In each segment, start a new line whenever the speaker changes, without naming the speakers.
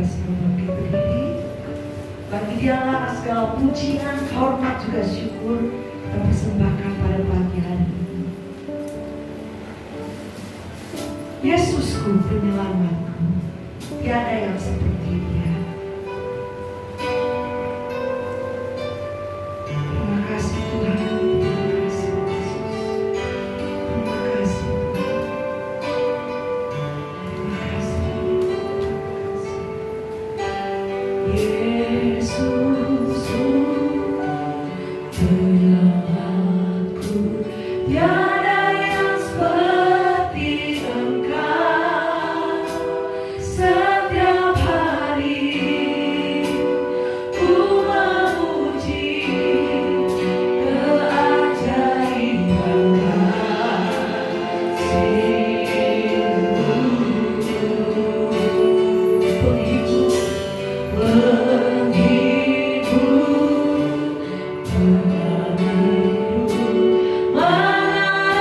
kita semua bangkit berdiri. Bagi Dialah segala pujian, hormat juga syukur kita persembahkan pada pagi hari ini. Yesusku penyelamatku, tiada yang seperti Dia. Terima kasih Tuhan, terima kasih Yesus, terima kasih Tuhan, terima kasih, Yesusku penyelamatku, tiada yang seperti Engkau. Setiap hari ku memuji keajaiban kasih-Mu. Penghibur, penghibur, mana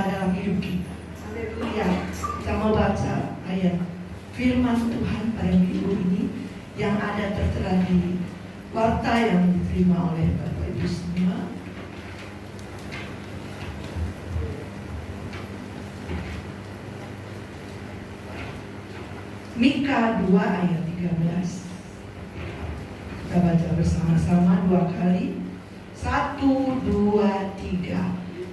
dalam hidup kita. Haleluya. Kita mau baca ayat firman Tuhan pada minggu ini yang ada tertera di warta yang diterima oleh Bapak Ibu semua. Mika 2 ayat 13. Kita baca bersama-sama 2 kali. 1, 2, 3.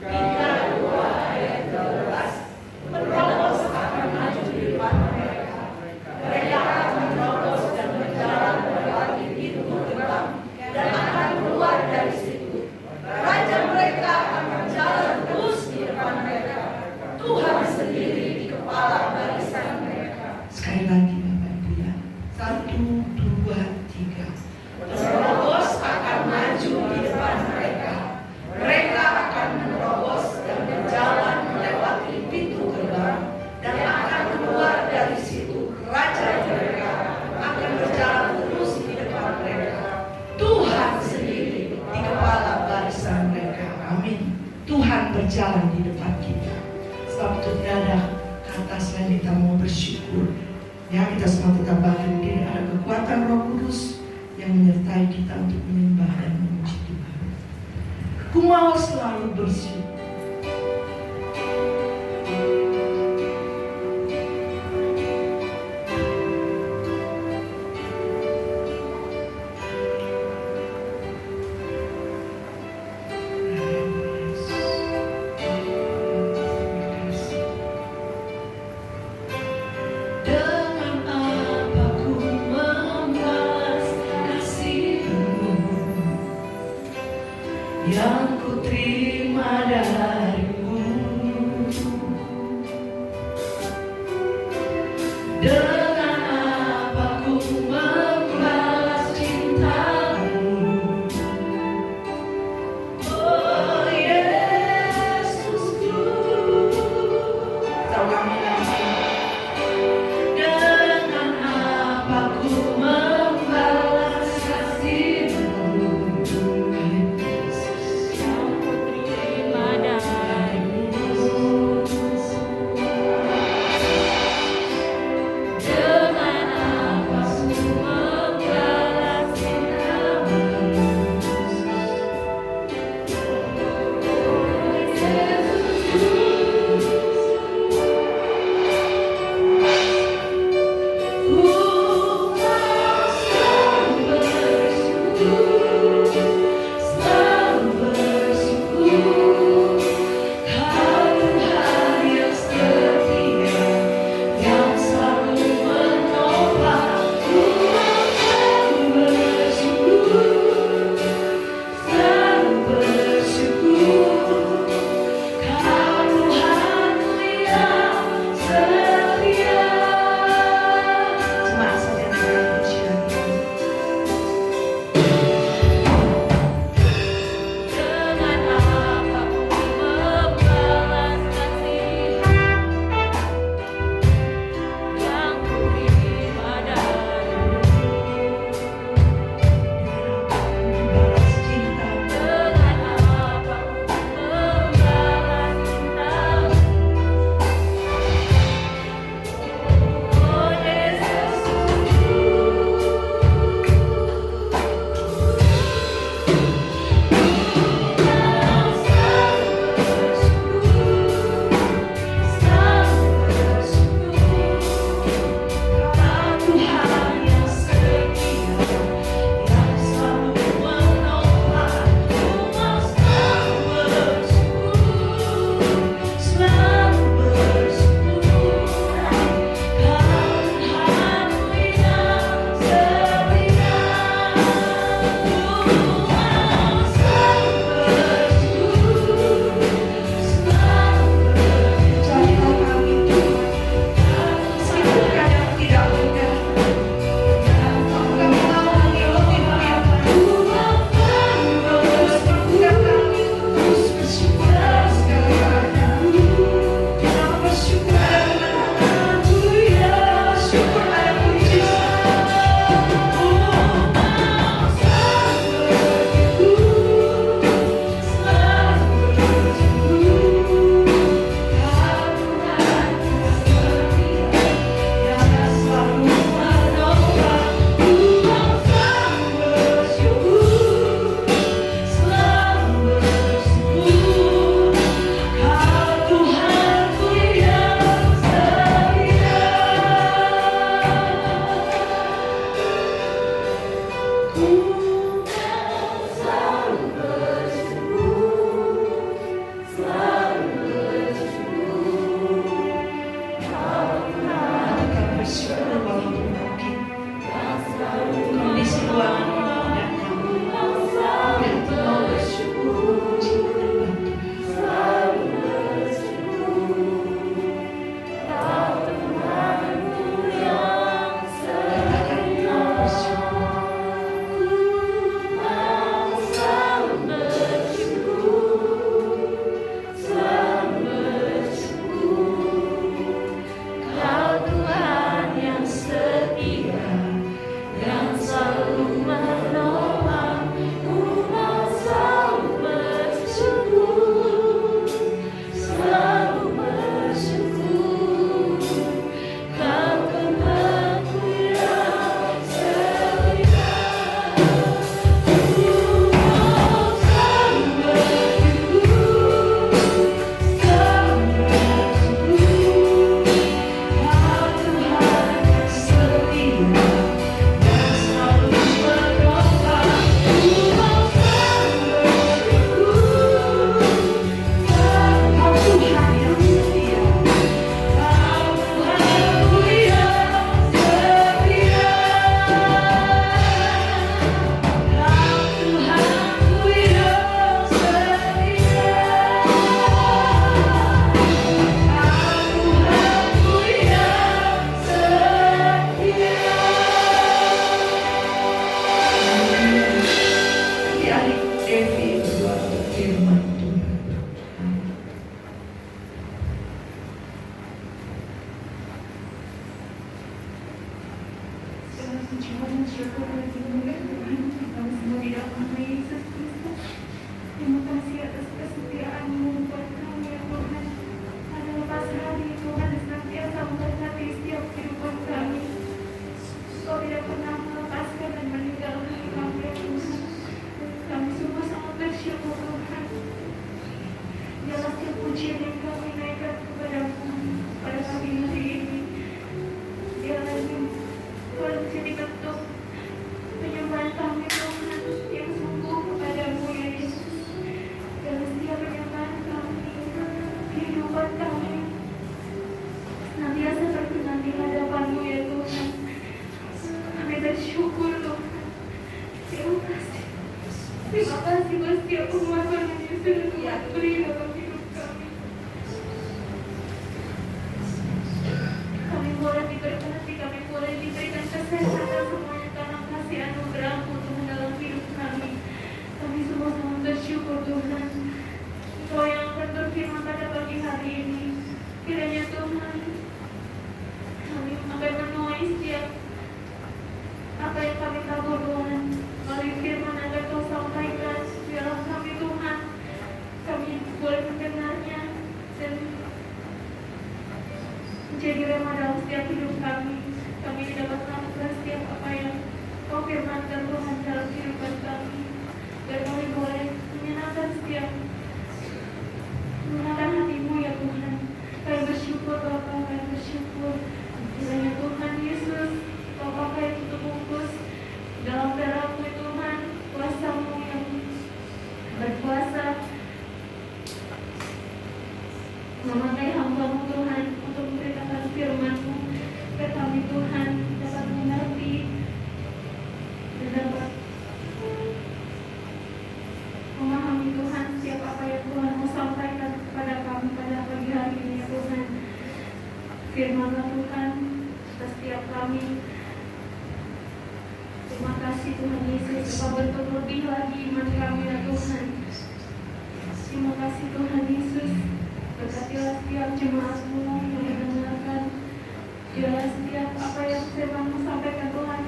Mika 2 ayat 12. Menerobos akan maju di depan mereka. Mereka akan menerobos dan berjalan melewati pintu gerbang dan akan keluar dari situ. Raja mereka akan berjalan terus di depan mereka. Tuhan sendiri di kepala barisan mereka.
Sekali lagi Bapak Ibu ya. 1, 2, 3.
Menerobos akan maju di depan mereka. Mereka akan menerobos dan berjalan melewati pintu gerbang dan akan keluar dari situ. Raja mereka akan berjalan terus di depan mereka. Tuhan sendiri di kepala barisan mereka.
Amin. Tuhan berjalan di depan kita. Sebab itu tidak ada kata selain kita mau bersyukur. Ya, kita semua tetap bangkit. Ada kekuatan Roh Kudus yang menyertai kita untuk menyembah dan memuji Tuhan. Ku mau selalu bersyukur. Dengan apa ku membalas kasih-Mu yang ku terima dari
Mohon syukur dan kemuliaan Tuhan, kami semua di dalam nama Yesus Kristus. Terima kasih atas kesetiaan-Mu buat kami ya Tuhan. Pada lepas hari Tuhan senantiasa memberkati setiap kehidupan kami. Kau tidak pernah melepaskan dan meninggalkan kami ya Tuhan. Kami semua sangat bersyukur Tuhan. Biarlah setiap pujian yang kami naikkan kepada-Mu pada pagi hari ini. Biarlah ini menjadi bentuk penyembahan kami Tuhan yang sungguh kepada-Mu ya Yesus. Dalam setiap penyembahan kami, kehidupan kami senantiasa berkenan di hadapan-Mu ya Tuhan. Kami bersyukur Tuhan. Terima kasih. Terima kasih buat setiap pengorbanan yang sudah Tuhan beri dalam hidup kami. Kami boleh diberkati, kami boleh diberikan kesehatan semuanya karena kasih anugerah-Mu Tuhan dalam hidup kami. Kami semua sangat bersyukur Tuhan. Engkau yang akan berfirman pada pagi hari ini. Kiranya Tuhan, kami akan menuai setiap apa yang kami tahu Tuhan. Melalui firman yang akan Kau sampaikan, biarlah kami Tuhan, kami boleh mendengarnya dan menjadi rema dalam setiap hidup kami. Kami dapat melakukan setiap apa yang Kau firmankan Tuhan dalam kehidupan kami. Dan kami boleh menyenangkan setiap menyenangkan hati-Mu ya Tuhan. Kami bersyukur Bapa, kami bersyukur. Kiranya Tuhan Yesus, Kau pakai tutup bungkus dalam darah-Mu Tuhan, kuasa-Mu yang berkuasa memakai hamba-Mu Tuhan untuk memberitakan firman-Mu ke kami Tuhan, dapat mengerti dan dapat memahami Tuhan setiap apa yang Tuhan mau sampaikan kepada kami pada pagi hari ini ya Tuhan. Firman-Nya Tuhan atas setiap kami. Terima kasih Tuhan Yesus, Kau berlebih lagi iman kami ya Tuhan. Terima kasih Tuhan Yesus. Berkatilah setiap jemaat-Mu yang mendengarkan. Biarlah setiap apa yang firman-Mu sampaikan Tuhan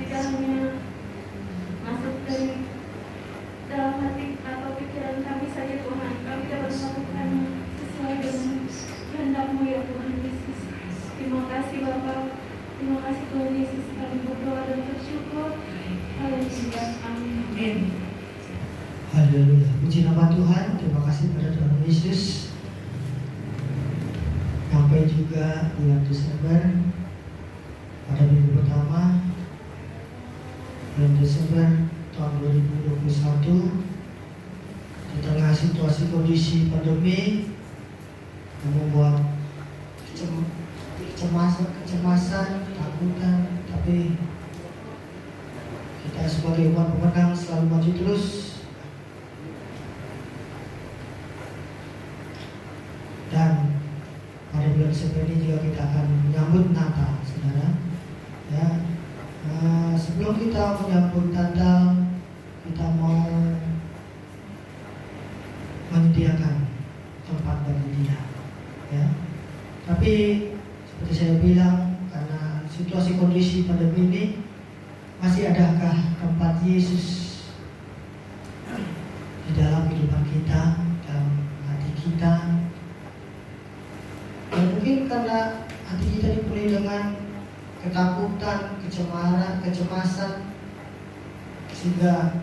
di dalamnya masuk dari dalam hati atau pikiran kami saja Tuhan. Kami dapat melakukan sesuai dengan kehendak-Mu ya Tuhan Yesus. Terima kasih Bapa. Terima kasih Tuhan Yesus. Kami berdoa dan bersyukur. Haleluya. Amin.
Haleluya. Puji nama Tuhan. Terima kasih pada Tuhan Yesus. Sampai juga bulan Desember, pada minggu pertama bulan Desember tahun 2021, di tengah situasi kondisi pandemi yang membuat kecemasan, ketakutan, tapi kita sebagai umat pemenang selalu maju terus. Dan pada bulan Desember ini juga kita akan menyambut Natal, saudara. Ya, sebelum kita menyambut Natal, kita mau menyediakan tempat bagi dia. Ya, tapi seperti saya bilang, karena situasi kondisi pandemi ini, masih adakah tempat Yesus di dalam kehidupan kita, dalam hati kita? Dan mungkin karena hati kita dipenuhi dengan ketakutan, kecemasan, sehingga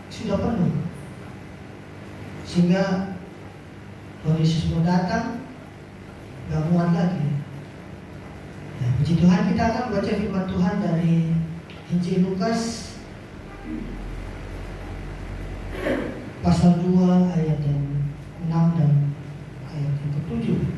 sudah penuh, sehingga Tuhan Yesus mau datang gak muat lagi. Ya, puji Tuhan, kita akan baca firman Tuhan dari Injil Lukas pasal 2 ayat yang 6 dan ayat yang ke-7.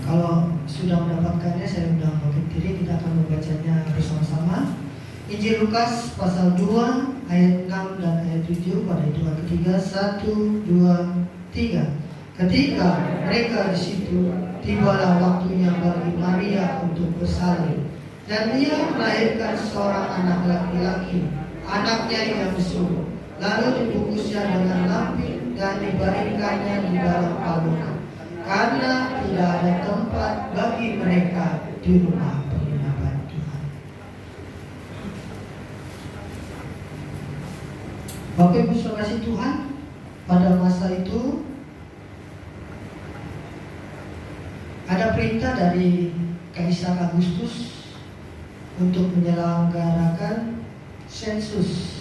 Kalau sudah mendapatkannya, saya undang bangkit diri, kita akan membacanya bersama-sama. Injil Lukas pasal 2 ayat 6 dan ayat 7 pada hitungan ketiga. 1, 2, 3. Ketika mereka di situ, tibalah waktunya bagi Maria untuk bersalin, dan ia melahirkan seorang anak laki-laki, anaknya yang sulung. Lalu dibungkusnya dengan lampin dan dibaringkannya di dalam palungan. karena tidak ada tempat bagi mereka di rumah penginapan Tuhan. Bapak Ibu Saudara kasih Tuhan, pada masa itu ada perintah dari Kaisar Agustus untuk menyelenggarakan sensus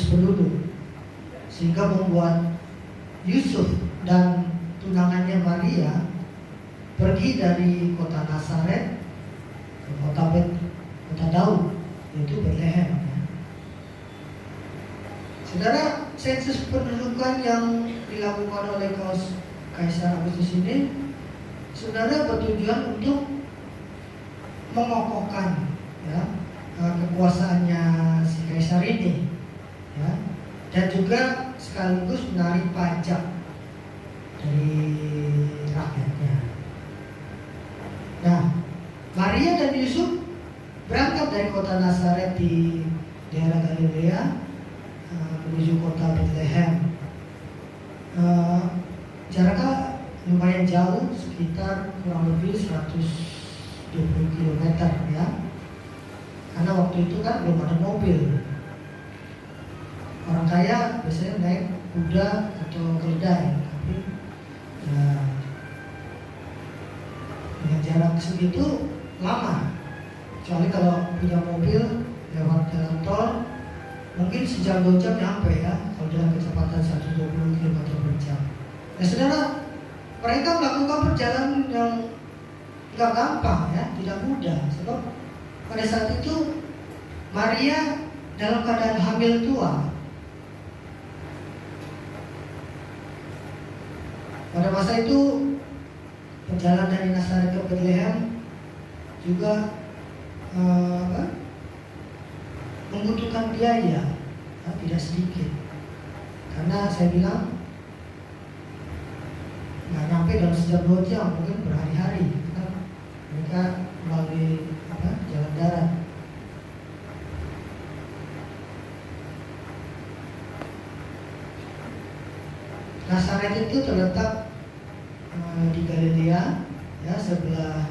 penduduk, sehingga membuat Yusuf dan tunangannya Maria pergi dari kota Nazaret ke kota Daud, yaitu Bethlehem. Saudara, sensus pendudukan yang dilakukan oleh Kaisar Agustus ini, saudara, bertujuan untuk mengokohkan ya, kekuasaannya si Kaisar ini, ya, dan juga sekaligus menarik pajak dari rakyatnya. Nah, Maria dan Yusuf berangkat dari kota Nazaret di daerah Galilea menuju kota Bethlehem. Jaraknya lumayan jauh, sekitar kurang lebih 120 km ya. Karena waktu itu kan belum ada mobil. Orang kaya biasanya naik kuda atau keledai, tapi ya, dengan jarak segitu lama. Kecuali kalau punya mobil lewat jalan tol, mungkin sejam 2 jam nyampe ya, kalau dengan kecepatan 120 km per jam. Nah saudara, mereka melakukan perjalanan yang tidak gampang ya, tidak mudah. Sebab pada saat itu Maria dalam keadaan hamil tua. Pada masa itu perjalanan dari Nazaret ke Bethlehem juga membutuhkan biaya tidak sedikit. Karena saya bilang nggak nyampe dalam sejam 2 jam, mungkin berhari-hari. Karena mereka melalui jalan darat. Nazaret itu terletak di Galilea, ya, sebelah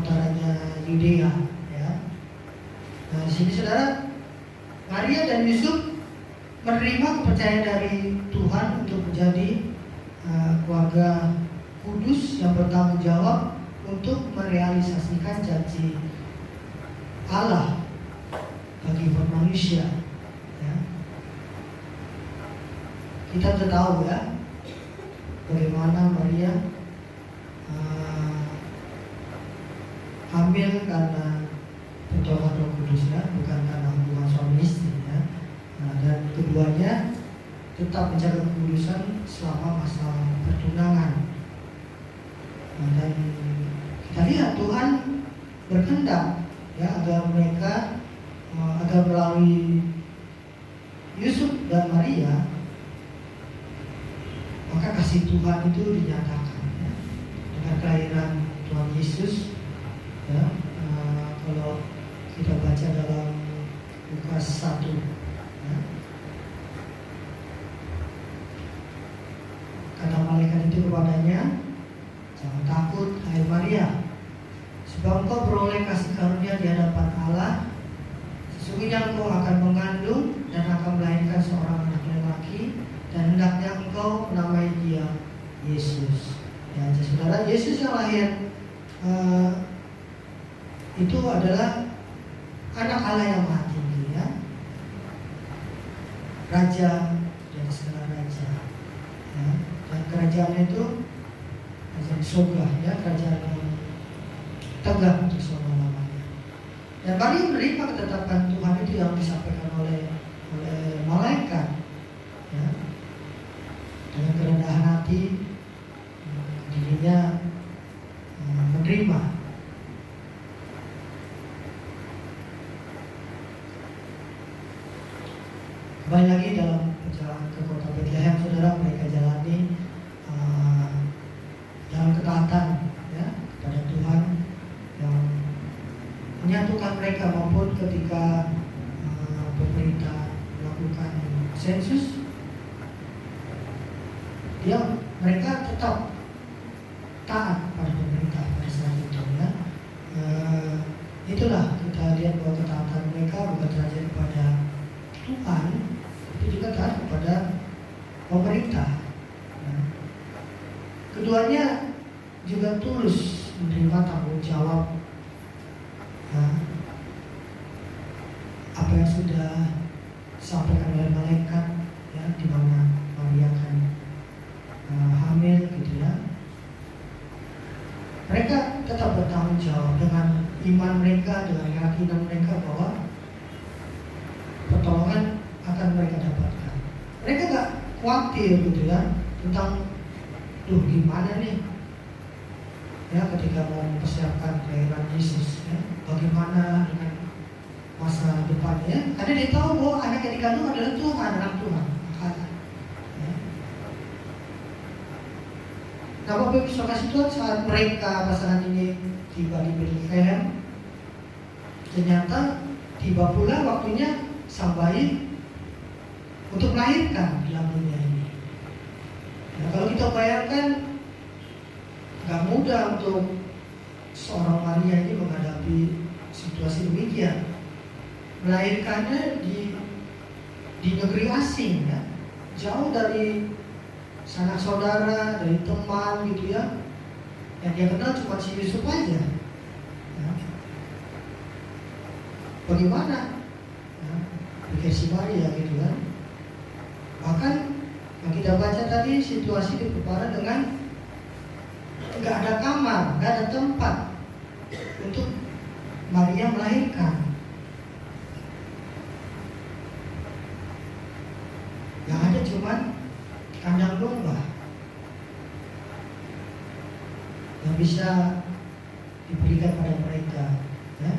utaranya Yudea, ya. Nah, di sini saudara, Maria dan Yusuf menerima kepercayaan dari Tuhan untuk menjadi keluarga kudus yang bertanggung jawab untuk merealisasikan janji Allah bagi umat manusia. Ya. Kita sudah tahu ya bagaimana Maria hamil karena pertolongan Roh Kudus ya, bukan karena hubungan suami istri ya. Dan keduanya tetap menjaga kekudusan selama masa pertunangan. Dan kita lihat Tuhan berkehendak ya agar mereka agar melalui Yusuf dan Maria, maka kasih Tuhan itu dinyatakan ya, dengan kelahiran Tuhan Yesus ya. Kalau kita baca dalam Lukas 1 ya, kata malaikat itu kepadanya, "Jangan takut, hai Maria, sebab engkau beroleh kasih karunia di hadapan Allah. Sesungguhnya engkau akan mengandung dan akan melahirkan seorang anak laki-laki, dan hendaknya engkau menamai dia Yesus." Ya, saudara, Yesus yang lahir itu adalah anak Allah yang Maha Tinggi, ya, Raja dari segala raja, ya. Dan kerajaannya itu kerajaan surga, ya, kerajaan yang tegak untuk selama-lamanya. Dan Maria menerima ketetapan Tuhan itu yang disampaikan oleh malaikat, ya. Dengan kerendahan hati dirinya menerima. Kembali lagi dalam perjalanan ke kota Bethlehem, saudara, mereka jalani dalam ketaatan ya kepada Tuhan yang menyatukan mereka, maupun ketika pemerintah melakukan sensus, dia mereka tetap taat pada pemerintah pada saat itu ya. Itulah kita lihat bahwa ketaatan mereka bukan saja kepada Tuhan, tapi juga taat kepada pemerintah. Keduanya juga tulus menerima tanggung jawab apa yang sudah disampaikan oleh malaikat ya, di mana Maria akan hamil gitu ya. Mereka tetap bertanggung jawab dengan iman mereka, dengan keyakinan mereka bahwa pertolongan akan mereka dapatkan. Mereka gak khawatir gitu ya tentang gimana nih ya ketika mau mempersiapkan kelahiran Yesus ya, bagaimana dengan masa depannya, karena dia tahu bahwa anak yang dikandung adalah Tuhan, anak Tuhan ya. Nah Bapak Ibu Saudara Tuhan, saat mereka pasangan ini tiba di Bethlehem, ternyata tiba pula waktunya sang bayi untuk melahirkan di dalam dunia ini. Nah, kalau kita bayangkan, gak mudah untuk seorang Maria ini menghadapi situasi demikian. Melahirkannya di negeri asing ya, jauh dari sanak saudara, dari teman gitu ya. Yang dia kenal cuma si Yusuf aja ya. Bagaimana ya, pikir si Maria gitu kan. Bahkan yang kita baca tadi, situasi diperparah dengan gak ada kamar, gak ada tempat untuk Maria melahirkan. Yang ada cuma kandang domba yang bisa diberikan pada mereka ya.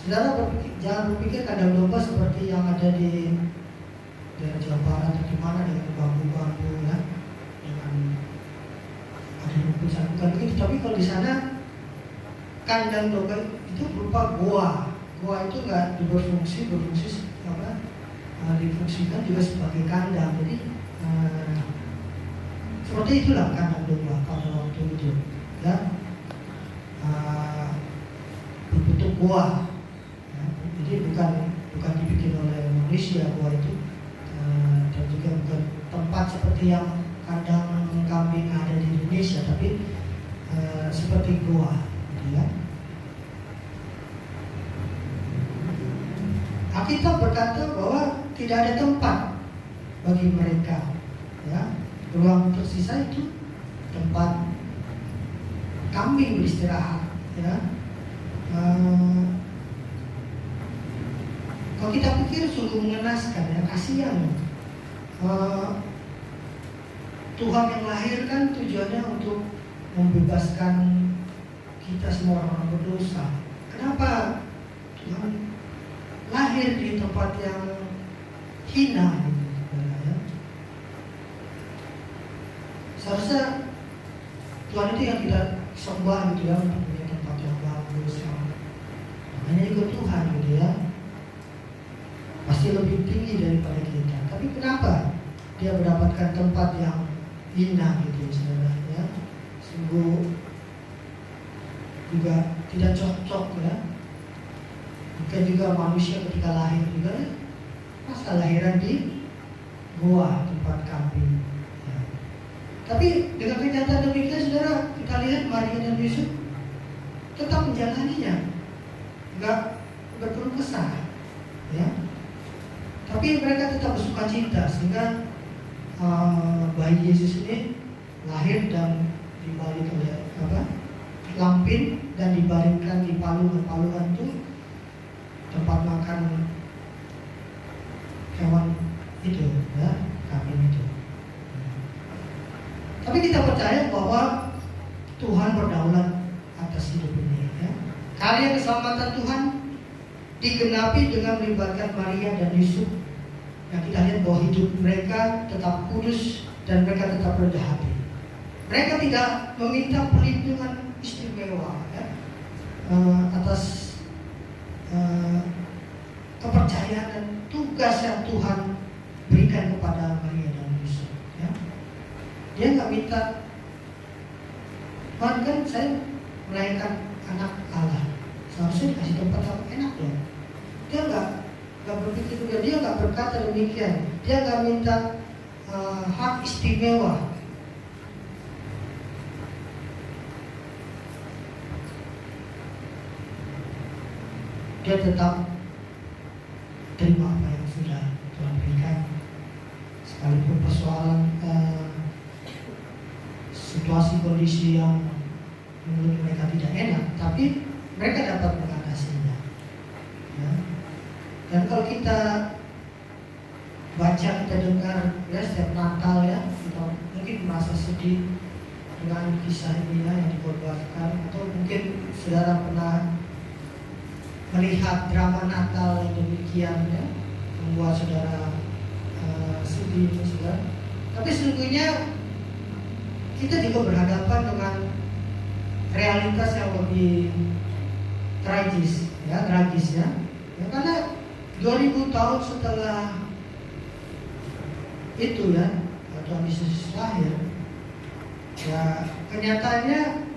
Saudara jangan berpikir kandang domba seperti yang ada di daerah Jawa Barat atau di mana dengan bambu-bambu ya, dengan ada rumput, bukan begitu. Tapi kalau di sana kandang domba itu berupa goa. Goa itu nggak berfungsi apa? Difungsikan juga sebagai kandang. Jadi seperti itulah kandang domba pada waktu itu ya, berbentuk goa ya. Jadi bukan dibikin oleh manusia goa itu, dan juga bukan tempat seperti yang kandang kambing ada di Indonesia, tapi seperti goa gitu ya. Alkitab berkata bahwa tidak ada tempat bagi mereka ya. Ruang tersisa itu tempat kambing beristirahat ya. Kalau kita pikir sungguh mengenaskan ya, kasihan. Tuhan yang lahirkan tujuannya untuk membebaskan kita semua orang berdosa. Kenapa Tuhan lahir di tempat yang hina gitu, ya? Seharusnya Tuhan itu yang kita sembah gitu ya, untuk punya tempat yang bagus ya. Namanya juga Tuhan gitu ya, pasti lebih tinggi daripada kita. Tapi kenapa dia mendapatkan tempat yang hina gitu saudara ya? Sungguh juga tidak cocok ya. Mungkin juga manusia ketika lahir juga ya, masa lahiran di goa tempat kambing ya. Tapi dengan kenyataan demikian saudara, kita lihat Maria dan Yusuf tetap menjalaninya, nggak berkeluh kesah ya. Tapi mereka tetap bersuka cita sehingga bayi Yesus ini lahir dan dibalik oleh lampin dan dibaringkan di palungan itu, tempat makan hewan itu ya, kambing itu. Tapi kita percaya bahwa Tuhan berdaulat atas hidup ini ya. Karya keselamatan Tuhan digenapi dengan melibatkan Maria dan Yusuf, yang kita lihat bahwa hidup mereka tetap kudus dan mereka tetap rendah hati. Mereka tidak meminta perlindungan istimewa ya, atas kepercayaan dan tugas yang Tuhan berikan kepada Maria dan Yusuf ya. Dia nggak minta, Tuhan kan saya melahirkan anak Allah, seharusnya dikasih tempat yang enak dong. Dia nggak berpikir juga, dia nggak berkata demikian. Dia nggak minta hak istimewa. Dia tetap terima apa yang sudah Tuhan berikan, sekalipun persoalan situasi kondisi yang menurut mereka tidak enak, tapi mereka dapat mengatasinya. Ya. Dan kalau kita baca, kita dengar ya setiap Natal ya, kita mungkin merasa sedih dengan kisah ini ya, yang dikorbankan, atau mungkin saudara pernah melihat drama Natal yang demikian ya, membuat saudara sedih saudara. Tapi sesungguhnya kita juga berhadapan dengan realitas yang lebih tragis ya. Ya, karena 2000 tahun setelah itu ya, Tuhan Yesus lahir, ya kenyataannya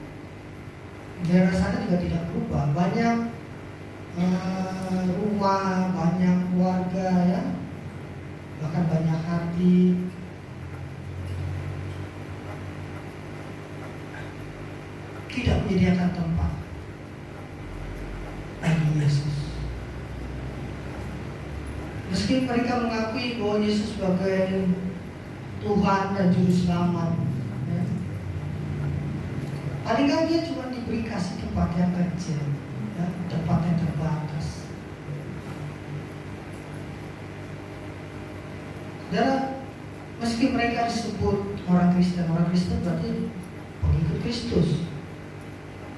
daerah sana juga tidak berubah. Banyak rumah, banyak keluarga ya, bahkan banyak hati tidak menyediakan tempat bagi Yesus. Meski mereka mengakui bahwa Yesus sebagai Tuhan dan Juru Selamat ya, paling nggak dia cuma diberi kasih tempat yang kecil ya, tempat yang terbatas. Dan meski mereka disebut orang Kristen berarti pengikut Kristus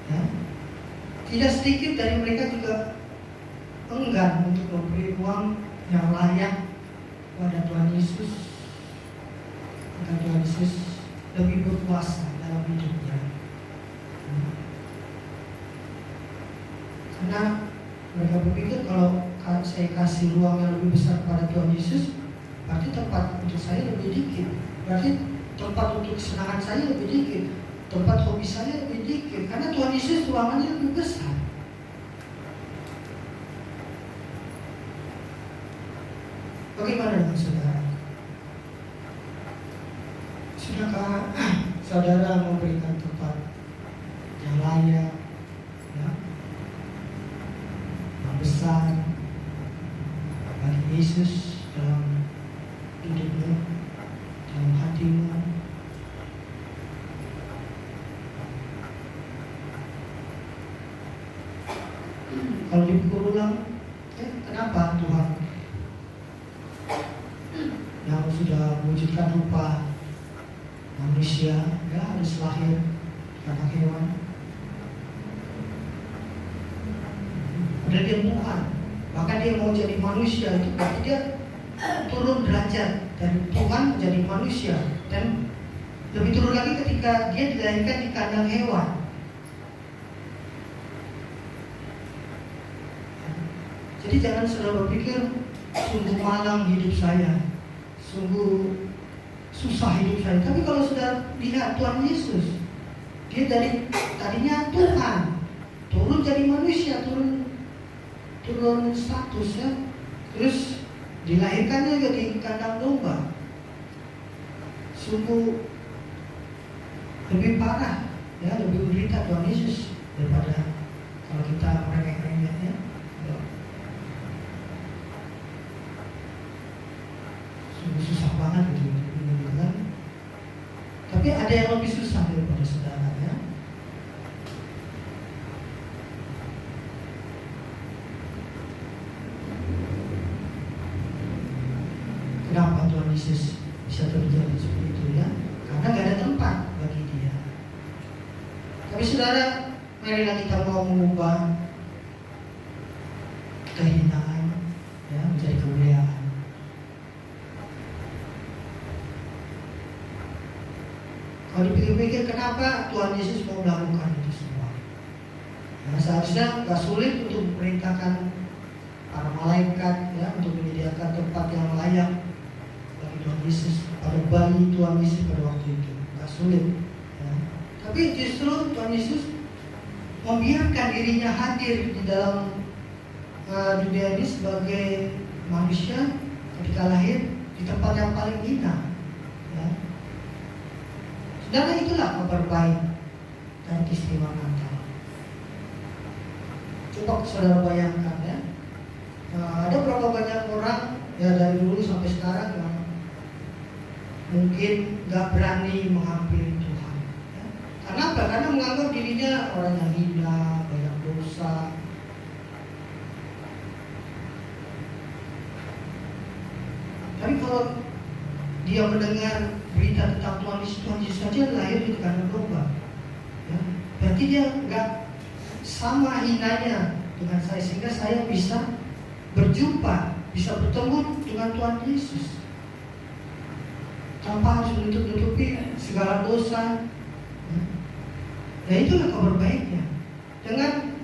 ya. Tidak sedikit dari mereka juga enggan untuk memberi ruang yang layak kepada Tuhan Yesus, agar Tuhan Yesus lebih berkuasa dalam hidupnya. Karena mereka berpikir kalau saya kasih ruang yang lebih besar kepada Tuhan Yesus, berarti tempat untuk saya lebih dikit, berarti tempat untuk kesenangan saya lebih dikit, tempat hobi saya lebih dikit, karena Tuhan Yesus ruangannya lebih besar. Bagaimana dengan saudara? Sudahkah saudara memberikan tempat yang layak, ya, yang besar bagi Yesus dalam hidupmu, dalam hatimu? Kalau dipikir ulang, kenapa Tuhan yang sudah mewujudkan rupa manusia ya harus lahir karena hewan? Padahal dia Tuhan, bahkan dia mau jadi manusia, itu berarti dia turun derajat dari Tuhan menjadi manusia, dan lebih turun lagi ketika dia dilahirkan di kandang hewan. Jadi jangan selalu berpikir sungguh malang hidup saya, sungguh susah hidup saya. Tapi kalau sudah lihat Tuhan Yesus, dia dari tadinya Tuhan turun jadi manusia, turun status ya, terus dilahirkannya juga di kandang domba. Sungguh lebih parah ya, lebih menderita Tuhan Yesus daripada kalau kita meremeh-remehnya. Sungguh susah banget gitu kan. Tapi ada yang lebih susah daripada saudara ya. Kenapa Tuhan Yesus bisa terjadi seperti itu ya? Karena gak ada tempat bagi dia. Tapi saudara, marilah kita mau mengubah kehinaan ya menjadi kemuliaan. Kalau dipikir-pikir, kenapa Tuhan Yesus mau melakukan itu semua? Nah, seharusnya gak sulit untuk memerintahkan para malaikat ya untuk menyediakan tempat yang layak bagi Tuhan Yesus, pada bayi Tuhan Yesus pada waktu itu. agak sulit. Ya. Tapi justru Tuhan Yesus membiarkan dirinya hadir di dalam dunia ini sebagai manusia ketika lahir di tempat yang paling hina. Ya. Saudara, itulah kabar baik dan istimewa Natal. Coba saudara bayangkan ya, ada berapa banyak orang ya dari dulu sampai sekarang yang mungkin gak berani menghampiri Tuhan ya. Kenapa? Karena menganggap dirinya orang yang hina, banyak dosa. Tapi kalau dia mendengar berita tentang Tuhan Yesus saja lahir di kandang domba ya, berarti dia gak sama hinanya dengan saya, sehingga saya bisa berjumpa, bisa bertemu dengan Tuhan Yesus tanpa harus menutup-nutupi segala dosa. Ya itulah kabar baiknya. Dengan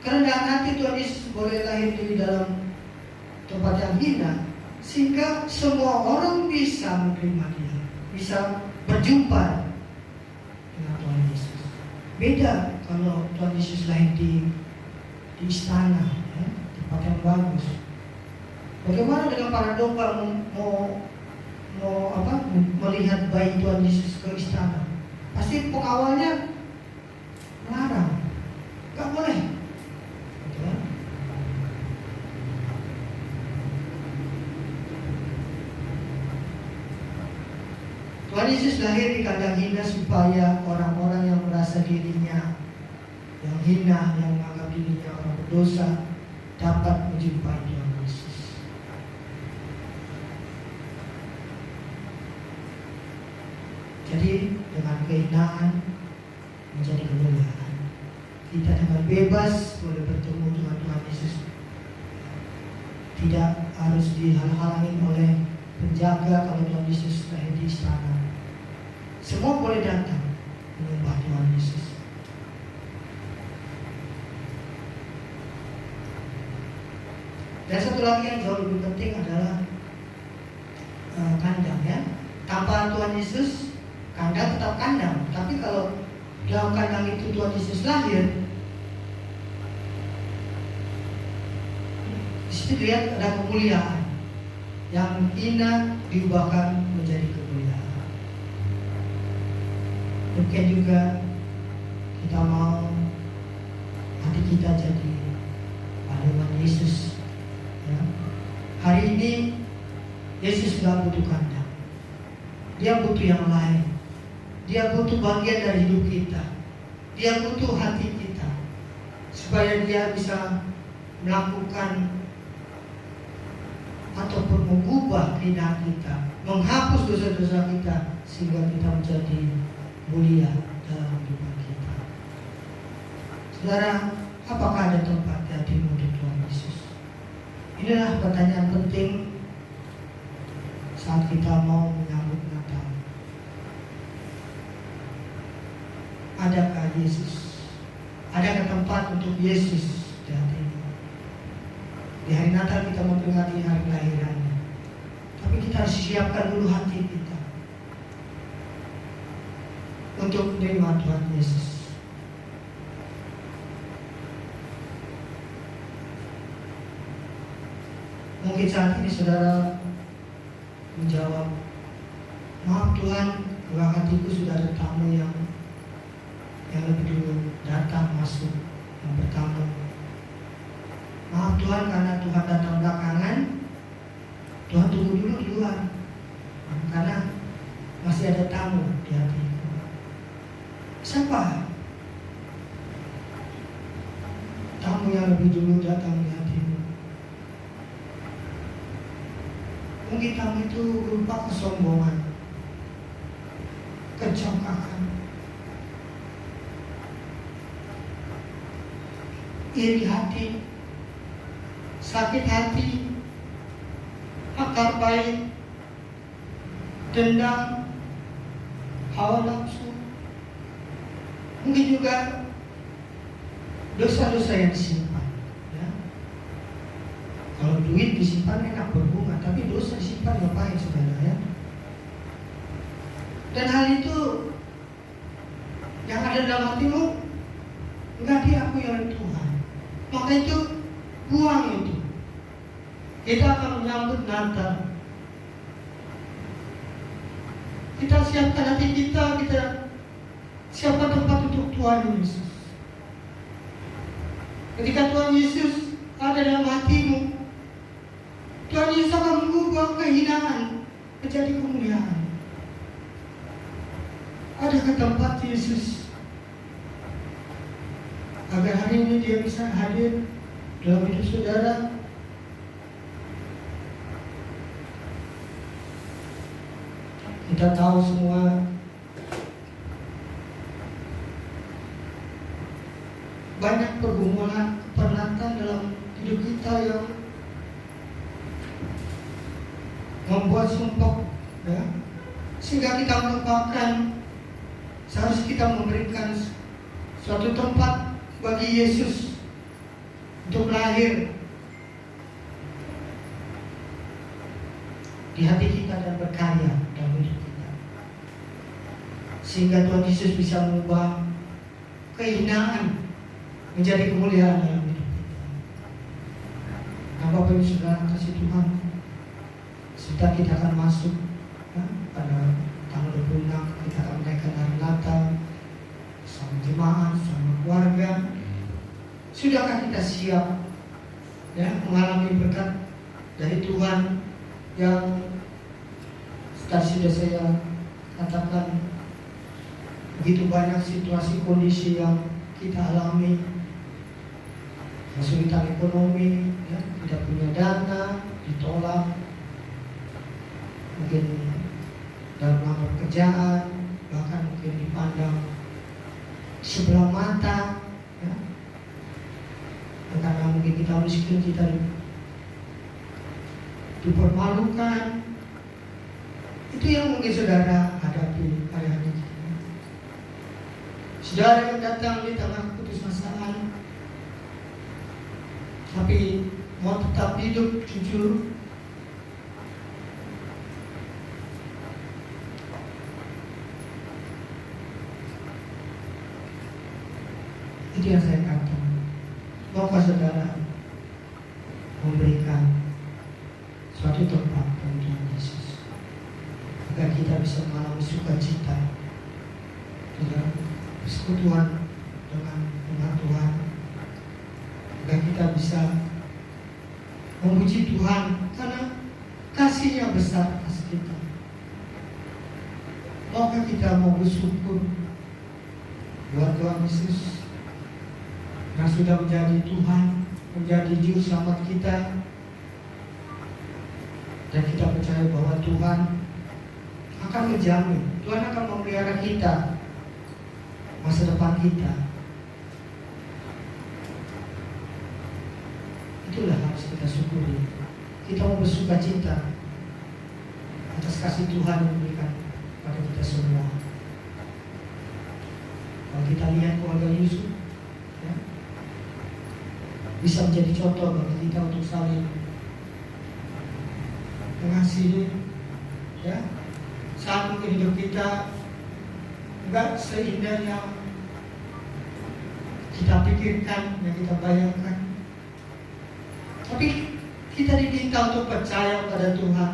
kerendahan hati Tuhan Yesus boleh lahir di dalam tempat yang hina, sehingga semua orang bisa menerima dia, bisa berjumpa dengan Tuhan Yesus. Beda kalau Tuhan Yesus lahir di istana ya, tempat yang bagus. Bagaimana dengan para domba mau melihat bayi Tuhan Yesus ke istana? Pasti pengawalnya melarang, gak boleh. Gitu kan? Tuhan Yesus lahir di kandang hina supaya orang-orang yang merasa dirinya yang hina, yang menganggap dirinya orang berdosa, dapat menjumpai Tuhan Yesus. Jadi dengan kehinaan menjadi kemuliaan, kita dengan bebas boleh bertemu dengan Tuhan Yesus. Tidak harus dihalang-halangin oleh penjaga kalau Tuhan Yesus lahir di istana. Semua boleh datang menyembah Tuhan Yesus. Dan satu lagi yang jauh lebih penting adalah kandang ya. Tanpa Tuhan Yesus, kandang tetap kandang. Tapi kalau dalam kandang itu Tuhan Yesus lahir, di situ lihat ada kemuliaan. Yang hina diubahkan menjadi kemuliaan. Demikian juga kita mau hati kita jadi paduan Yesus. Ya. Hari ini Yesus tidak butuh kandang, dia butuh yang lain. Dia butuh bagian dari hidup kita. Dia butuh hati kita supaya dia bisa melakukan ataupun mengubah kehinaan kita, menghapus dosa-dosa kita, sehingga kita menjadi mulia dalam kehidupan kita. Saudara, apakah ada tempat di hatimu untuk Tuhan Yesus? Inilah pertanyaan penting saat kita mau menyambut Natal. Adakah Yesus? Adakah tempat untuk Yesus di hatimu? Di hari Natal kita memperingati hari kelahirannya, tapi kita harus siapkan dulu hati kita untuk menerima Tuhan Yesus. Mungkin saat ini saudara menjawab, maaf Tuhan, dalam hatiku sudah ada tamu yang lebih dulu datang masuk, yang pertama. Maaf Tuhan, karena Tuhan datang belakangan, Tuhan tunggu dulu di luar, karena masih ada tamu di hatiku. Siapa tamu yang lebih dulu datang di hatimu? Mungkin tamu itu berupa kesombongan, kecongkakan, iri hati, sakit hati, akar baik, dendam, hawa nafsu. Mungkin juga dosa-dosa yang disimpan ya. Kalau duit disimpan enak berbunga, tapi dosa disimpan ngapain saudara ya. Dan hal itu dalam hatimu, enggak, dia aku yang Tuhan. Maka itu buang itu. Kita akan menyambut Natal. Kita siapkan hati kita siapkan tempat untuk Tuhan Yesus. Ketika Tuhan Yesus ada dalam hatimu, Tuhan Yesus akan mengubah kehinaan menjadi kemuliaan. Ada ke tempat Yesus agar hari ini dia bisa hadir dalam hidup saudara. Kita tahu semua banyak pergumulan, kepenatan dalam hidup kita yang membuat sumpah, ya, sehingga kita melupakan seharusnya kita memberikan suatu tempat bagi Yesus untuk lahir di hati kita dan berkarya dalam hidup kita, sehingga Tuhan Yesus bisa mengubah kehinaan menjadi kemuliaan dalam hidup kita. Nah, Bapak Ibu Saudara kasih Tuhan, setelah kita akan masuk, ya, pada tanggal 26 kita akan menaikkan hari Natal sama jemaat, sama keluarga. Sudahkah kita siap, ya, mengalami berkat dari Tuhan yang tadi sudah saya katakan, begitu banyak situasi kondisi yang kita alami, kesulitan ekonomi, ya, tidak punya dana, ditolak, mungkin dalam lamar pekerjaan, bahkan mungkin dipandang sebelah mata, ya, karena mungkin kita miskin, kita dipermalukan. Itu yang mungkin saudara hadapi hari ini. Saudara yang datang di tengah keputusasaan, tapi mau tetap hidup jujur, itu yang saya katakan. Maukah saudara memberikan suatu tempat bagi Tuhan Yesus, agar kita bisa mengalami sukacita dalam persekutuan dengan Tuhan, agar kita bisa memuji Tuhan karena kasih-Nya besar atas kita. Maukah kita mau bersyukur buat Tuhan Yesus yang sudah menjadi Tuhan, menjadi juru selamat kita, dan kita percaya bahwa Tuhan akan menjamin, Tuhan akan memelihara kita, masa depan kita. Itulah harus kita syukuri. Kita mau bersuka cita atas kasih Tuhan yang diberikan pada kita semua. Kalau kita lihat keluarga Yusuf, ya, bisa menjadi contoh bagi kita untuk saling mengasihi, ya. Saat mungkin hidup kita enggak seindah yang kita pikirkan, yang kita bayangkan, tapi kita diminta untuk percaya pada Tuhan,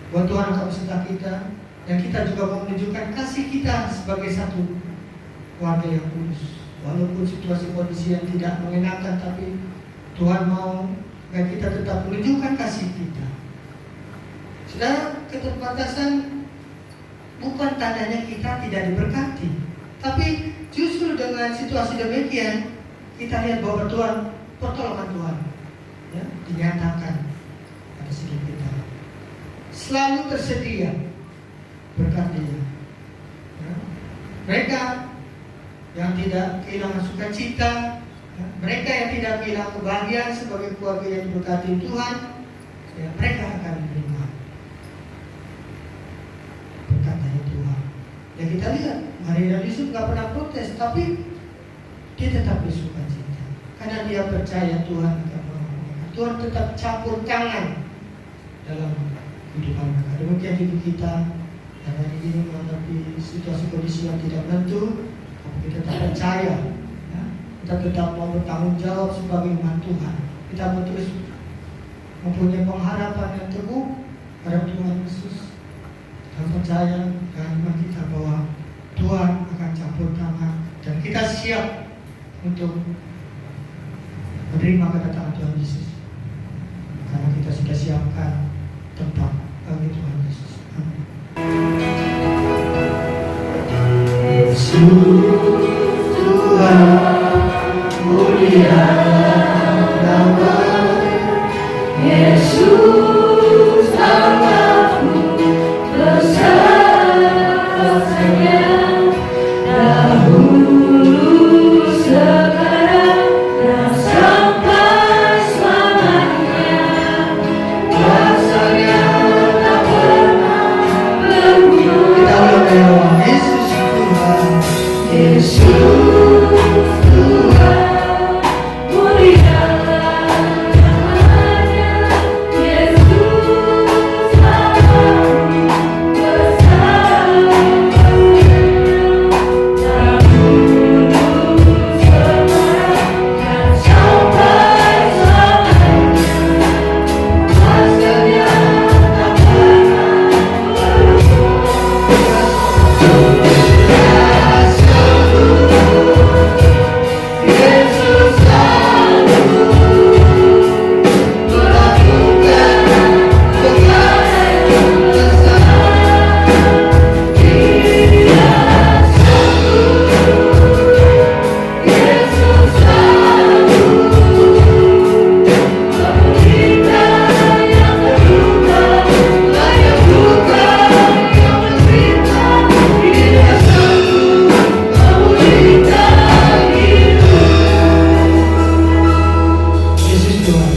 bahwa Tuhan akan beserta kita, dan kita juga mau menunjukkan kasih kita sebagai satu keluarga yang kudus. Walaupun situasi kondisi yang tidak mengenakan, tapi Tuhan mau agar kita tetap menunjukkan kasih kita. Saudara, keterbatasan bukan tandanya kita tidak diberkati, tapi justru dengan situasi demikian kita lihat bahwa pertolongan Tuhan, ya, dinyatakan pada hidup kita. Selalu tersedia berkat Dia. Ya. Mereka yang tidak kehilangan sukacita, ya, mereka yang tidak kehilangan kebahagiaan sebagai keluarga yang diberkati Tuhan, ya, mereka akan menerima berkat dari Tuhan. Ya, kita lihat Maria dan Yusuf gak pernah protes, tapi dia tetap bersukacita karena dia percaya Tuhan akan menolong. Tuhan tetap campur tangan dalam kehidupan mereka. Demikian hidup kita Dan hari ini menghadapi situasi kondisi yang tidak menentu, tapi kita tetap percaya, ya. Kita tetap mau bertanggung jawab sebagai umat Tuhan. Kita mau terus mempunyai pengharapan yang teguh pada Tuhan Yesus, dan percaya dan iman kita bahwa Tuhan akan campur tangan dan kita siap untuk menerima kedatangan Tuhan Yesus, karena kita sudah siapkan tempat bagi Tuhan Yesus. Amin. Yesus Tuhan, mulia nama
Yesus anakku, besar kasih-Nya, dahulu sekarang dan sampai selamanya. Kuasa-Nya tak pernah berubah.
Kita berdoa, Yesus Tuhan,
Yesus Tuhan, mulia namanya. Yesus anakku, besar kasih-Nya, dahulu sekarang dan sampai selamanya. Kuasa-Nya tak pernah Yesus selalu melakukan perkara yang besar. Dia sanggup. Yesus selalu memberikan yang terluka, layak luka yang menderita. Dia sanggup memulihkan hidup.
Yesus Tuhan.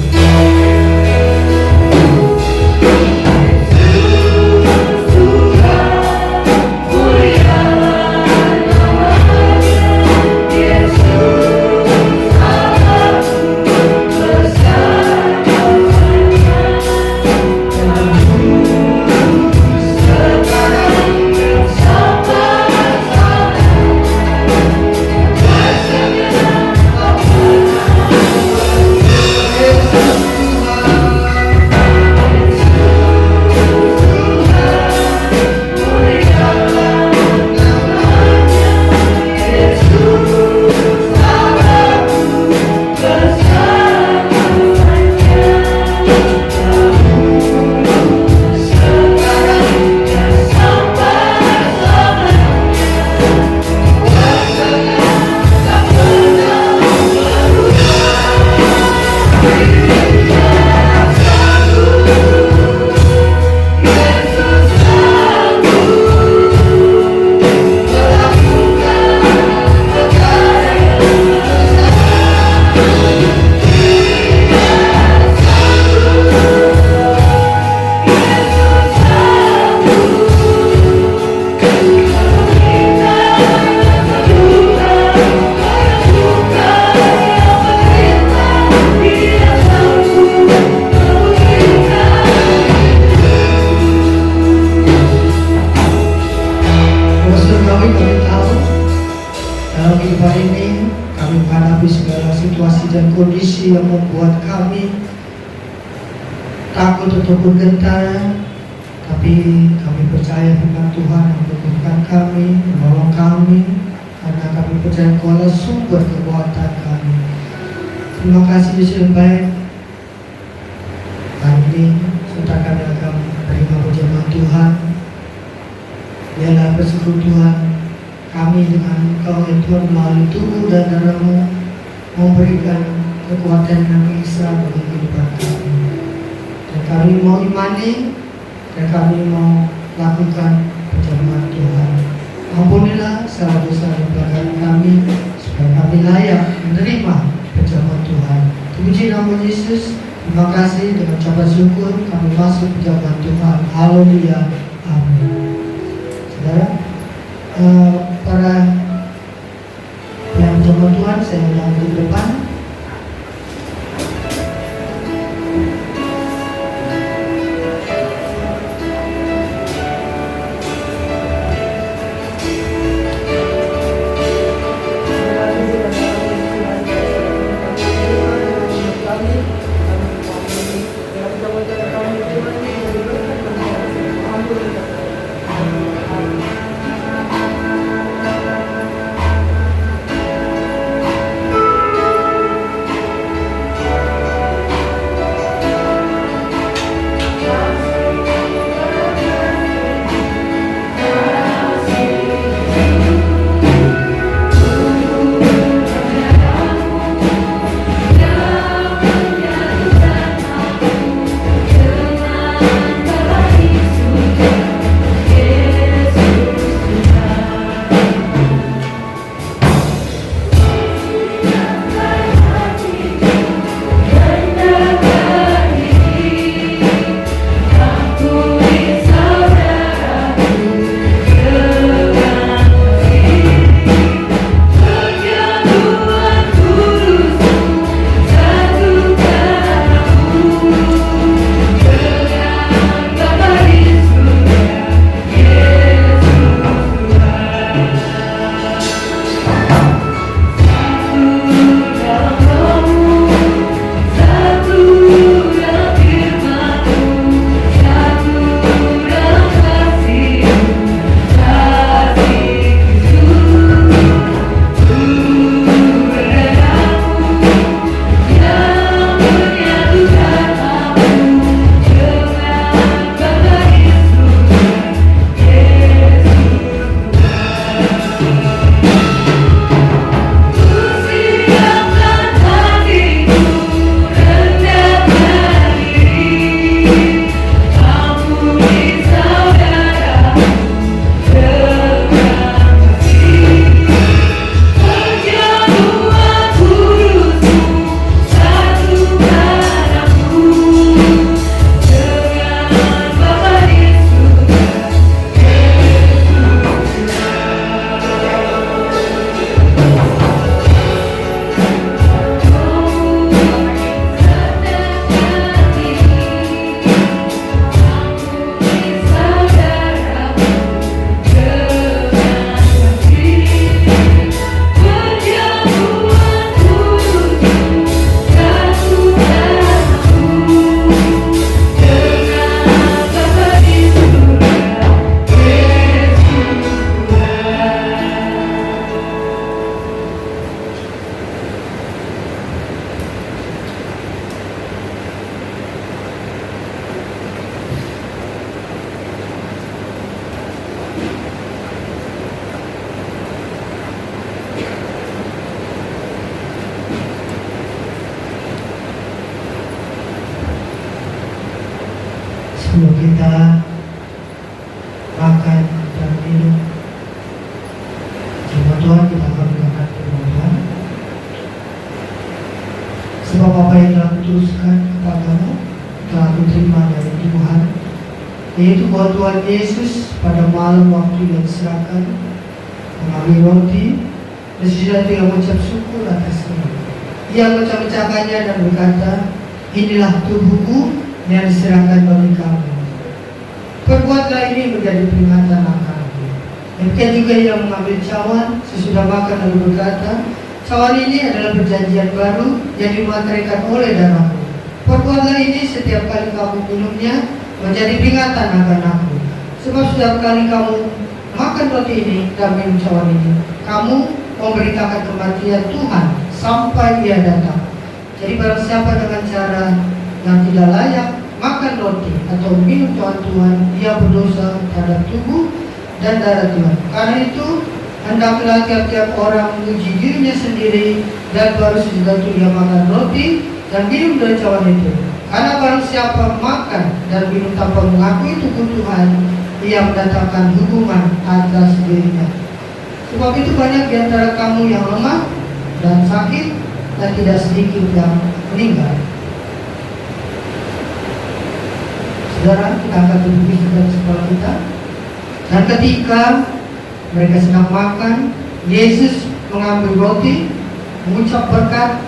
Kami tahu dalam kehidupan ini kami menghadapi segala situasi dan kondisi yang membuat kami takut ataupun gentar, tapi kami percaya firman Tuhan yang menguatkan kami, menolong kami, karena kami percaya Kau sumber kekuatan kami. Terima kasih Yesus yang baik. Hari ini sebentar kami akan menerima perjamuan Tuhan. Biarlah persekutuan kami dengan Engkau ya Tuhan, melalui tubuh dan darah-Mu memberikan kekuatan yang bisa bagi kehidupan kami. Dan kami mau imani dan kami mau lakukan perjamuan Tuhan. Ampunilah segala dosa dan pelanggaran kami, supaya kami layak menerima perjamuan Tuhan. Puji nama Yesus. Terima kasih, dengan ucapan syukur kami masuk perjamuan Tuhan. Haleluya. Amin. Saudara, para yang perjamuan Tuhan, saya undang ke depan. Sebelum kita makan dan minum firman Tuhan, kita akan mendengarkan firman Tuhan. Sebab apa yang telah kuteruskan kepadamu telah kuterima dari Tuhan, yaitu bahwa Tuhan Yesus pada malam waktu yang diserahkan mengambil roti, dan sesudah itu yang mengucap syukur atasnya. Ia memecah-mecahkannya dan berkata, inilah tubuhku yang diserahkan bagi kamu. Perbuatlah ini menjadi peringatan akanku. Demikian juga ia mengambil cawan sesudah makan lalu berkata, cawan ini adalah perjanjian baru yang dimateraikan oleh darahku. Perbuatlah ini setiap kali kamu minumnya menjadi peringatan akan aku. Sebab setiap kali kamu makan roti ini dan minum cawan ini, kamu memberitakan kematian Tuhan sampai Ia datang. Jadi barang siapa dengan cara yang tidak layak makan roti atau minum cawan Tuhan, ia berdosa terhadap tubuh dan darah Tuhan. Karena itu hendaklah tiap-tiap orang menguji dirinya sendiri, dan baru sesudah itu ia makan roti dan minum dari cawan itu. Karena barang siapa makan dan minum tanpa mengakui tubuh Tuhan, ia mendatangkan hukuman atas dirinya. Sebab itu banyak di antara kamu yang lemah dan sakit, dan tidak sedikit yang meninggal. Saudara, kita akan duduk di sekolah kita. Dan ketika mereka sedang makan, Yesus mengambil roti, mengucap berkat,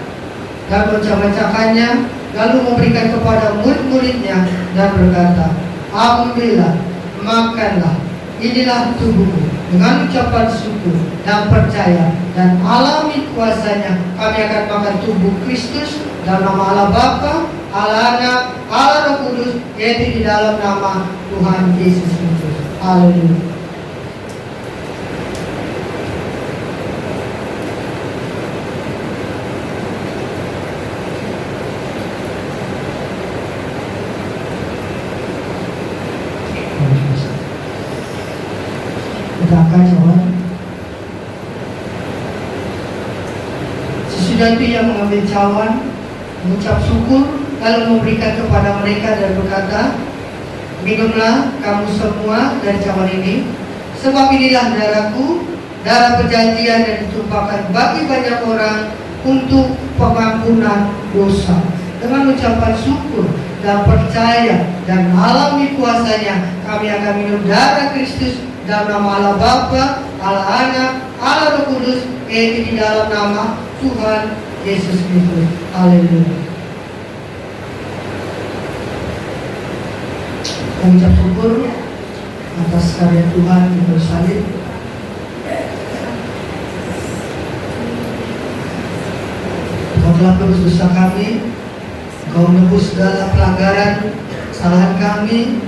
dan memecah-mecahkannya, lalu memberikan kepada murid-muridnya dan berkata, ambillah, makanlah, inilah tubuhku. Dengan ucapan syukur dan percaya dan alami kuasanya, kami akan makan tubuh Kristus dalam nama Allah Bapa, Allah Anak, Allah Roh Kudus, yaitu di dalam nama Tuhan Yesus Kristus. Haleluya. Kita akan jawab. Sesudah itu ia mengambil cawan, mengucap syukur, lalu memberikan kepada mereka dan berkata, minumlah kamu semua dari cawan ini, sebab inilah darahku, darah perjanjian yang ditumpahkan bagi banyak orang untuk pengampunan dosa. Dengan ucapan syukur dan percaya dan alami kuasanya, kami akan minum darah Kristus dalam nama Allah Bapa, Allah Anak, Allah Roh Kudus, yaitu di dalam nama Tuhan Yesus Kristus. Haleluya. Mengucap syukur atas karya Tuhan di kayu salib. Engkau telah menebus dosa kami, Engkau menebus segala pelanggaran kesalahan kami.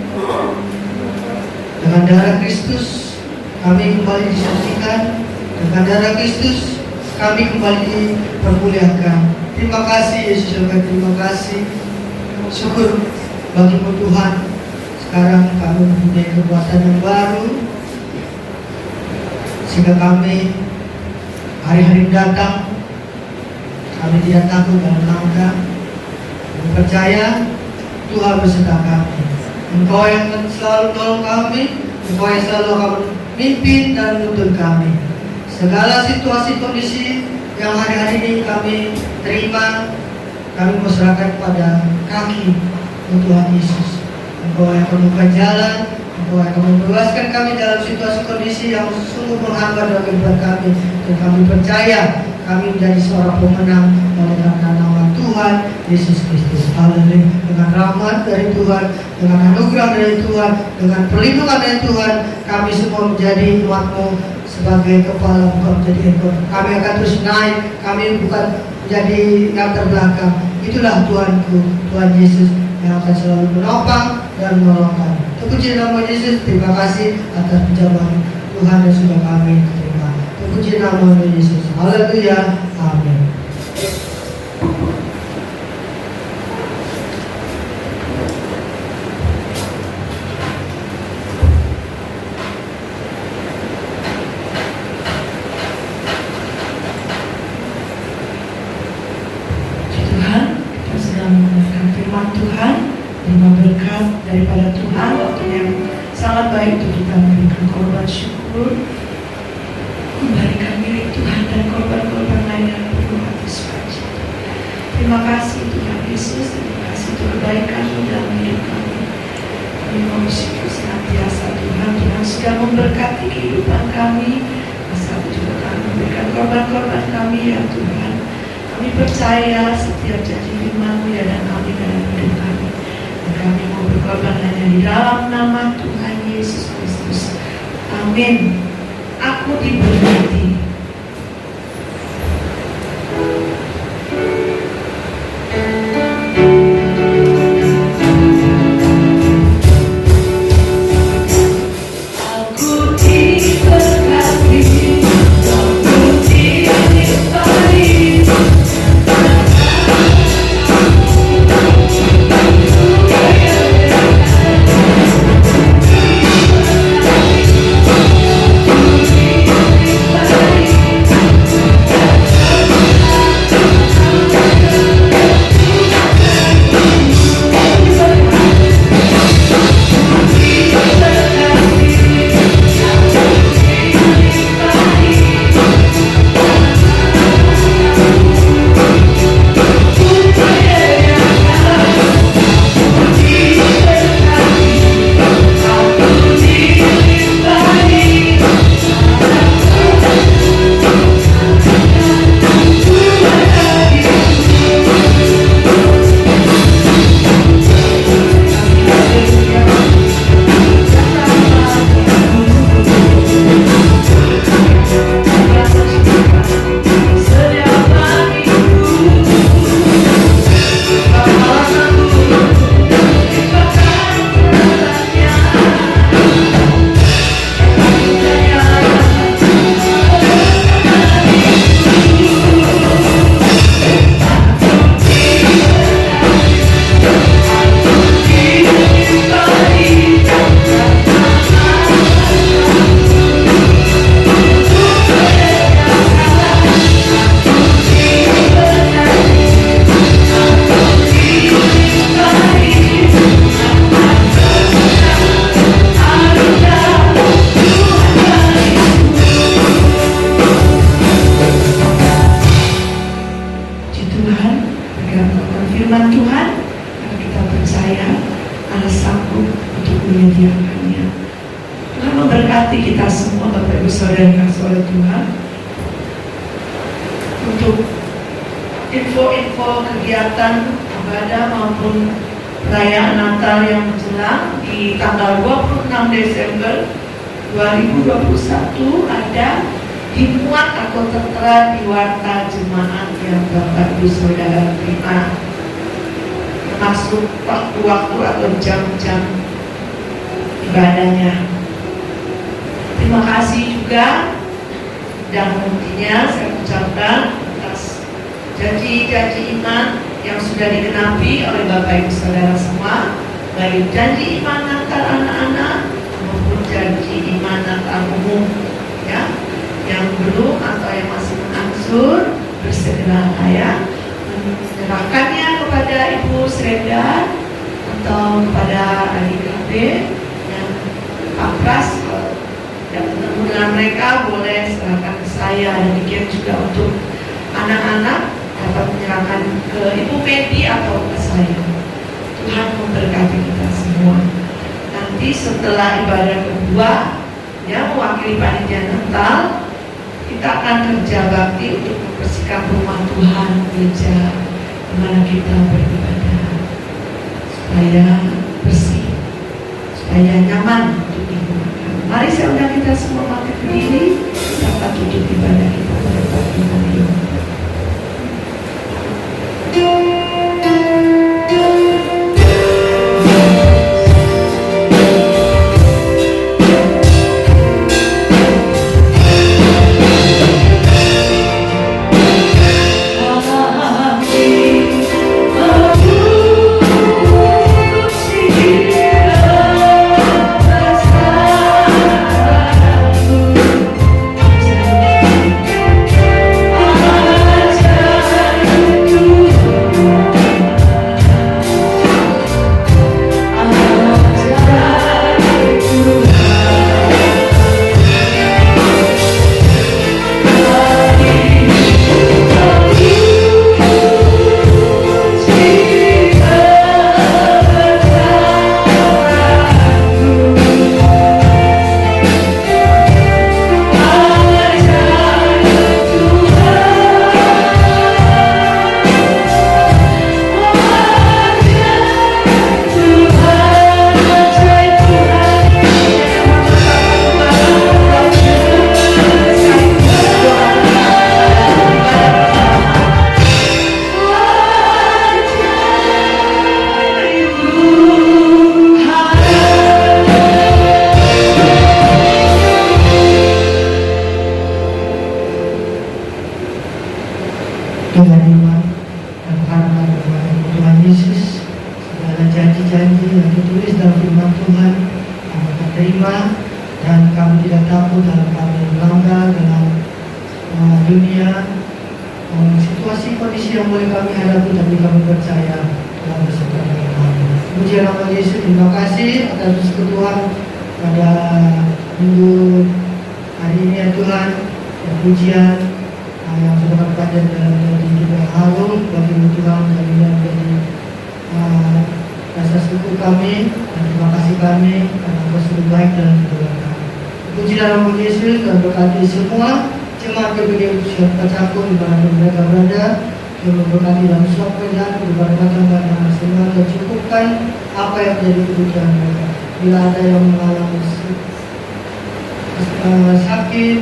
Dengan darah Kristus kami kembali disucikan. Dengan darah Kristus kami kembali dipermuliakan. Terima kasih Yesus, terima kasih. Syukur bagimu Tuhan. Sekarang kami mempunyai kekuatan yang baru, sehingga kami hari-hari datang, kami tidak takut dalam langkah. Kami percaya Tuhan beserta kami. Engkau yang selalu tolong kami, Engkau yang selalu akan memimpin dan menuntun kami. Segala situasi kondisi yang hari-hari ini kami terima, kami serahkan pada kaki Tuhan Yesus. Engkau yang akan membuka jalan, Engkau yang akan membebaskan kami dalam situasi kondisi yang sungguh menghambat dalam kehidupan kami. Dan kami percaya kami menjadi seorang pemenang oleh karena nama Tuhan Yesus Kristus. Haleluya. Dengan rahmat dari Tuhan, dengan anugerah dari Tuhan, dengan perlindungan dari Tuhan, kami semua menjadi umat-Mu sebagai kepala, bukan menjadi ekor. Kami akan terus naik, kami bukan menjadi yang terbelakang. Itulah Tuhanku, Tuhan Yesus yang akan selalu menopang dan menolong kami. Terpuji nama Yesus. Terima kasih atas pujian Tuhan yang sudah kami terima. Terpuji nama Yesus. Haleluya. Amin.
Tuhan, kita sedang mendengarkan firman Tuhan, terima berkat daripada Tuhan, waktu yang sangat baik untuk kita memberikan korban syukur, memberikan milik Tuhan dan korban-korban lain yang penuh hati sukacita. Terima kasih Tuhan Yesus, terima kasih untuk kebaikan-Mu dalam hidup kami. Kami mau bersyukur senantiasa Tuhan, Tuhan sudah memberkati kehidupan kami. Masa juga kami memberikan korban-korban kami ya Tuhan. Kami percaya setiap janji firman-Mu ya dan kami dalam hidup kami. Dan kami mau berkorban hanya di dalam nama Tuhan Yesus Kristus. Amin. Aku diberkati. Waktu atau jam-jam ibadahnya. Terima kasih juga dan nantinya saya ucapkan atas janji-janji iman yang sudah digenapi oleh Bapak Ibu Saudara semua, baik janji iman Natal anak-anak maupun janji iman Natal umum ya, yang belum atau yang masih mengangsur bersegeralah ya menyerahkannya kepada Ibu Sreda atau kepada adik KB yang Pak Pras. Yang bertemu dengan mereka boleh serahkan ke saya. Demikian juga untuk anak-anak dapat menyerahkan ke Ibu Medi atau ke saya. Tuhan memberkati kita semua. Nanti setelah ibadah kedua yang mewakili panitia Natal, kita akan kerja bakti untuk membersihkan rumah Tuhan, gereja di mana kita beribadah supaya bersih, supaya nyaman untuk digunakan. Mari saya undang kita semua bangkit berdiri, dapat tutup ibadah kita pada pagi hari ini.
Oh
terima, dan kami tidak takut dalam kami melanggar dalam dunia situasi kondisi yang boleh kami hadapi, tapi kami percaya dalam beserta dengan kami. Puji nama Yesus, terima kasih atas Tuhan pada minggu hari ini ya Tuhan, dan pujian yang sudah berpada dalam diri kita harum bagi Tuhan, dan ini menjadi rasa syukur kami dan terima kasih kami karena Engkau sudah baik dalam hidup kami. Puji dalam nama Yesus, dan berkati semua jemaat GBG Pacakun di mana mereka berada, yang memberkati dalam suap kerjaan keberkatan dan semua, dan cukupkan apa yang menjadi kebutuhan mereka. Bila ada yang mengalami sakit,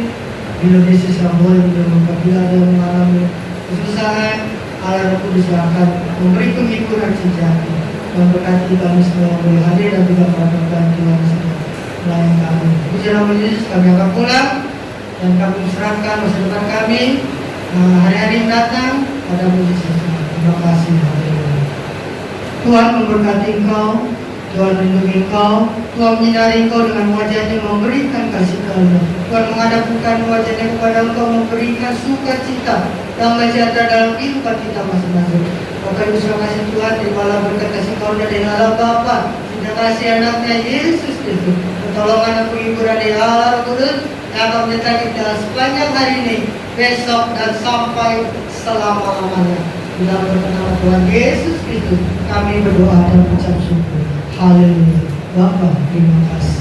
bila Yesus yang boleh menyembuhkan, bila ada yang mengalami kesusahan, Allah Roh Kudus akan memberi penghiburan sejati, memberkati kami semua yang boleh hadir dan juga melakukan Tuhan semua melayani kami. Puji nama Yesus, kami akan pulang dan kami serahkan masa depan kami hari-hari mendatang pada Yesus. Terima kasih. Tuhan memberkati engkau, Tuhan melindungi engkau, Tuhan menyinari engkau dengan wajahnya, memberikan kasih karunia. Tuhan menghadapkan wajahnya kepada engkau, memberikan sukacita, damai sejahtera dalam kehidupan kita masing-masing. Bapak Ibu terima kasih Tuhan, terimalah berkat kasih karunia dari Allah Bapa, cinta kasih anaknya Yesus Kristus, pertolongan dan penghiburan dari Allah Roh Kudus yang akan menyertai kita sepanjang hari ini, besok, dan sampai selama-lamanya. Dalam nama Tuhan Yesus Kristus kami berdoa dan ucap syukur. Haleluya. Bapa, terima kasih.